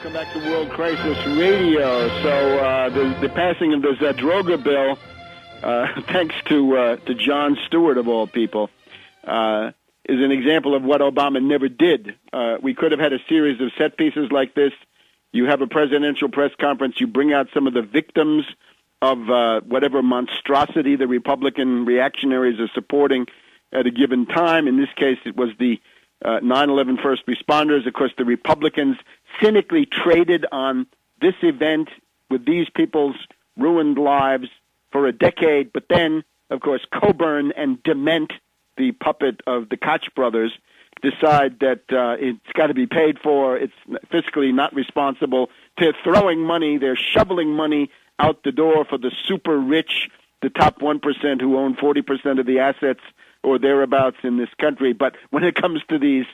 Welcome back to World Crisis Radio. So the passing of the Zadroga bill, thanks to Jon Stewart of all people, is an example of what Obama never did. We could have had a series of set pieces like this. You have a presidential press conference. You bring out some of the victims of whatever monstrosity the Republican reactionaries are supporting at a given time. In this case, it was the 9/11 first responders. Of course, the Republicans cynically traded on this event with these people's ruined lives for a decade. But then, of course, Coburn and Dement, the puppet of the Koch brothers, decide that it's got to be paid for. It's fiscally not responsible. They're throwing money. They're shoveling money out the door for the super rich, the top 1% who own 40% of the assets or thereabouts in this country. But when it comes to these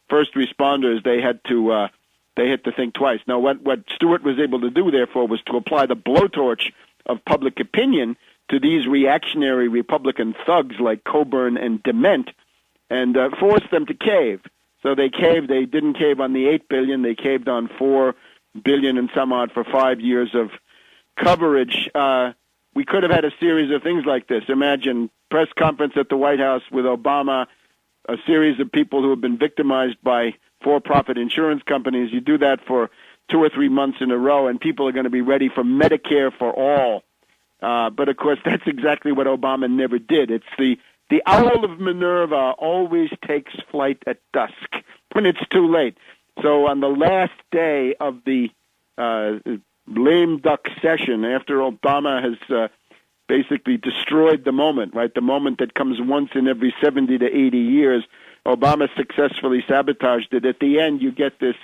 first responders, they had to think twice. Now, what Stewart was able to do, therefore, was to apply the blowtorch of public opinion to these reactionary Republican thugs like Coburn and Dement and force them to cave. So they caved. They didn't cave on the $8 billion. They caved on $4 billion and some odd for 5 years of coverage. We could have had a series of things like this. Imagine press conference at the White House with Obama, a series of people who have been victimized by for-profit insurance companies. You do that for 2 or 3 months in a row, and people are going to be ready for Medicare for all. But, of course, that's exactly what Obama never did. It's the owl of Minerva always takes flight at dusk when it's too late. So on the last day of the lame duck session, after Obama has basically destroyed the moment, right? The moment that comes once in every 70 to 80 years, Obama successfully sabotaged it. At the end, you get this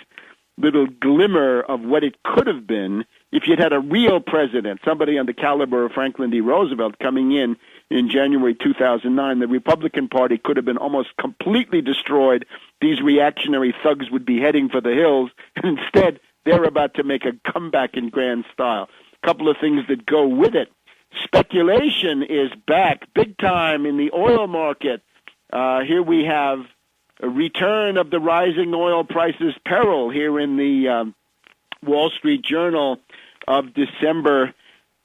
little glimmer of what it could have been if you'd had a real president, somebody on the caliber of Franklin D. Roosevelt coming in January 2009. The Republican Party could have been almost completely destroyed. These reactionary thugs would be heading for the hills, and instead, they're about to make a comeback in grand style. A couple of things that go with it. Speculation is back big time in the oil market. Here we have a return of the rising oil prices peril here in the Wall Street Journal of December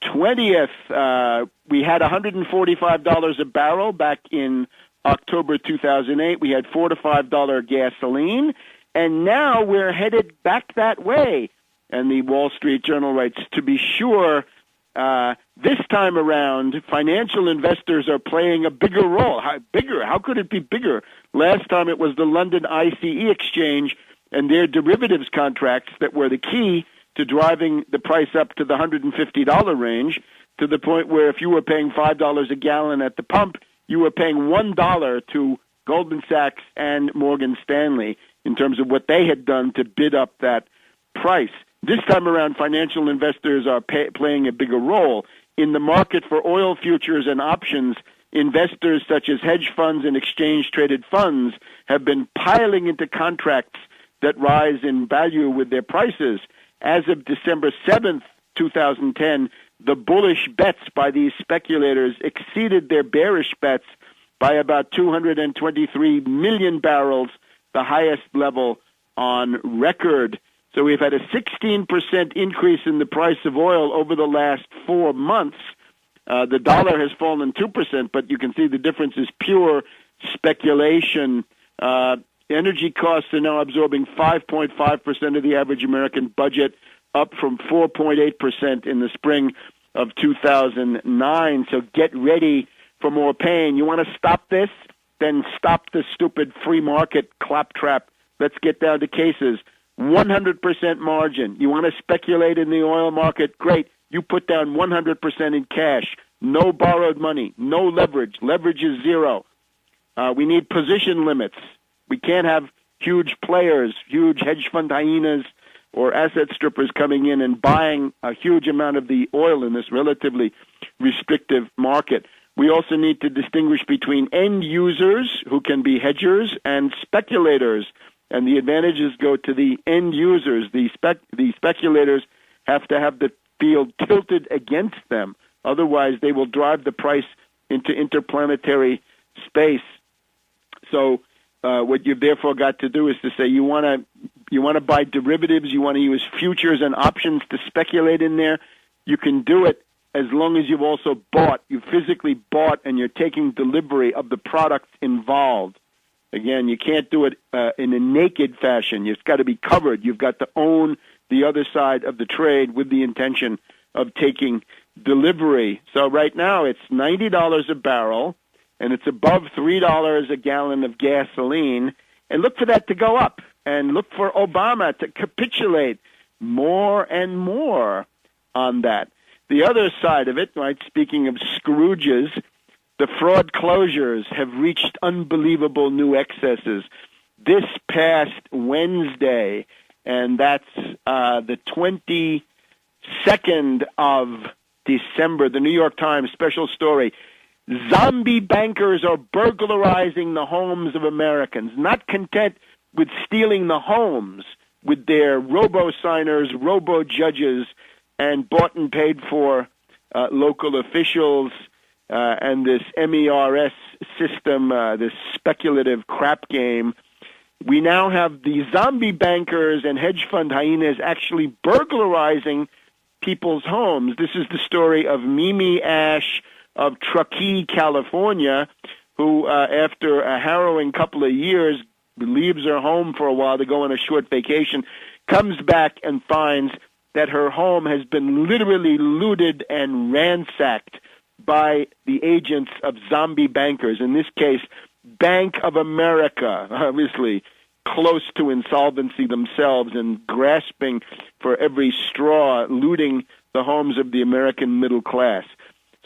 20th. We had $145 a barrel back in October 2008. We had $4 to $5 gasoline. And now we're headed back that way. And the Wall Street Journal writes, to be sure, this time around, financial investors are playing a bigger role. How could it be bigger? Last time it was the London ICE exchange and their derivatives contracts that were the key to driving the price up to the $150 range, to the point where if you were paying $5 a gallon at the pump, you were paying $1 to Goldman Sachs and Morgan Stanley in terms of what they had done to bid up that price. This time around, financial investors are playing a bigger role. In the market for oil futures and options, investors such as hedge funds and exchange-traded funds have been piling into contracts that rise in value with their prices. As of December 7th, 2010, the bullish bets by these speculators exceeded their bearish bets by about 223 million barrels, the highest level on record. So we've had a 16% increase in the price of oil over the last 4 months. The dollar has fallen 2%, but you can see the difference is pure speculation. Energy costs are now absorbing 5.5% of the average American budget, up from 4.8% in the spring of 2009. So get ready for more pain. You want to stop this? Then stop the stupid free market claptrap. Let's get down to cases. 100% margin. You want to speculate in the oil market? Great. You put down 100% in cash. No borrowed money. No leverage. Leverage is zero. We need position limits. We can't have huge players, huge hedge fund hyenas or asset strippers coming in and buying a huge amount of the oil in this relatively restrictive market. We also need to distinguish between end users, who can be hedgers, and speculators. And the advantages go to the end users. The speculators have to have the field tilted against them. Otherwise, they will drive the price into interplanetary space. So what you've therefore got to do is to say you want to buy derivatives, you want to use futures and options to speculate in there. You can do it as long as you've also you physically bought, and you're taking delivery of the products involved. Again, you can't do it in a naked fashion. It's got to be covered. You've got to own the other side of the trade with the intention of taking delivery. So right now it's $90 a barrel, and it's above $3 a gallon of gasoline. And look for that to go up, and look for Obama to capitulate more and more on that. The other side of it, right, speaking of Scrooges, the fraud closures have reached unbelievable new excesses. This past Wednesday, and that's the 22nd of December, the New York Times special story, zombie bankers are burglarizing the homes of Americans, not content with stealing the homes with their robo-signers, robo-judges, and bought and paid for local officials, and this MERS system, this speculative crap game. We now have the zombie bankers and hedge fund hyenas actually burglarizing people's homes. This is the story of Mimi Ash of Truckee, California, who, after a harrowing couple of years, leaves her home for a while to go on a short vacation, comes back and finds that her home has been literally looted and ransacked by the agents of zombie bankers. In this case, Bank of America, obviously close to insolvency themselves and grasping for every straw, looting the homes of the American middle class.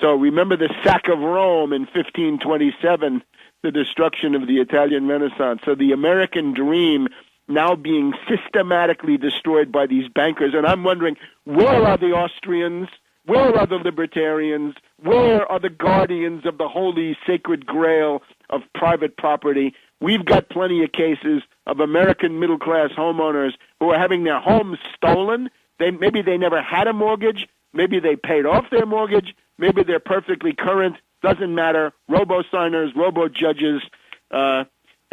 So remember the sack of Rome in 1527, the destruction of the Italian Renaissance. So the American dream now being systematically destroyed by these bankers. And I'm wondering, where are the Austrians? Where are the libertarians? Where are the guardians of the holy sacred grail of private property? We've got plenty of cases of American middle-class homeowners who are having their homes stolen. Maybe they never had a mortgage. Maybe they paid off their mortgage. Maybe they're perfectly current. Doesn't matter. Robo-signers, robo-judges,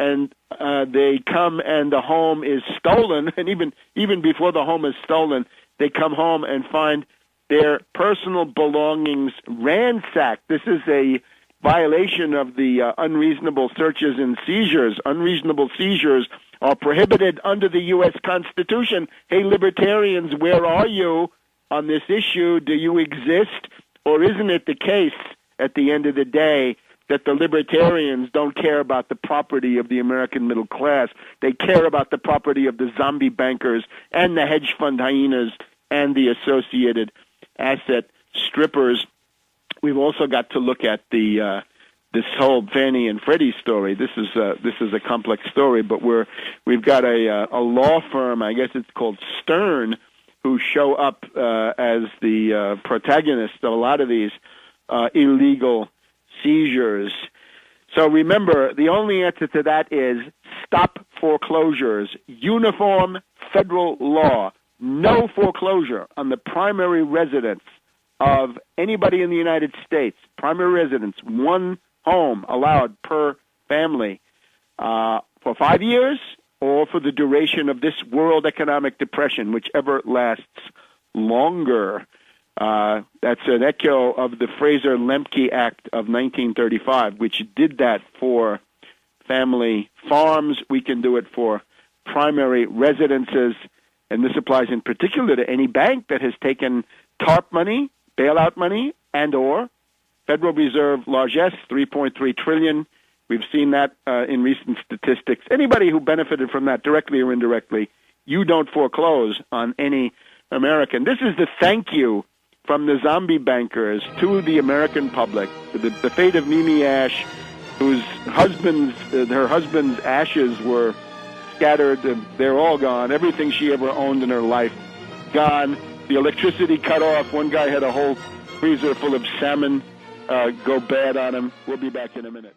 and they come and the home is stolen. And even before the home is stolen, they come home and find their personal belongings ransacked. This is a violation of the unreasonable searches and seizures. Unreasonable seizures are prohibited under the U.S. Constitution. Hey, libertarians, where are you on this issue? Do you exist? Or isn't it the case at the end of the day that the libertarians don't care about the property of the American middle class? They care about the property of the zombie bankers and the hedge fund hyenas and the associated asset strippers. We've also got to look at the this whole Fannie and Freddie story. This is a complex story, but we've got a law firm, I guess it's called Stern, who show up as the protagonists of a lot of these illegal seizures. So remember, the only answer to that is stop foreclosures. Uniform federal law. No foreclosure on the primary residence of anybody in the United States. Primary residence, one home allowed per family for 5 years or for the duration of this world economic depression, whichever lasts longer. That's an echo of the Fraser-Lemke Act of 1935, which did that for family farms. We can do it for primary residences, and this applies in particular to any bank that has taken TARP money, bailout money, and or Federal Reserve largesse, $3.3 trillion. We've seen that in recent statistics. Anybody who benefited from that directly or indirectly, you don't foreclose on any American. This is the thank you from the zombie bankers to the American public. The fate of Mimi Ash, whose her husband's ashes were scattered. They're all gone. Everything she ever owned in her life, gone. The electricity cut off. One guy had a whole freezer full of salmon go bad on him. We'll be back in a minute.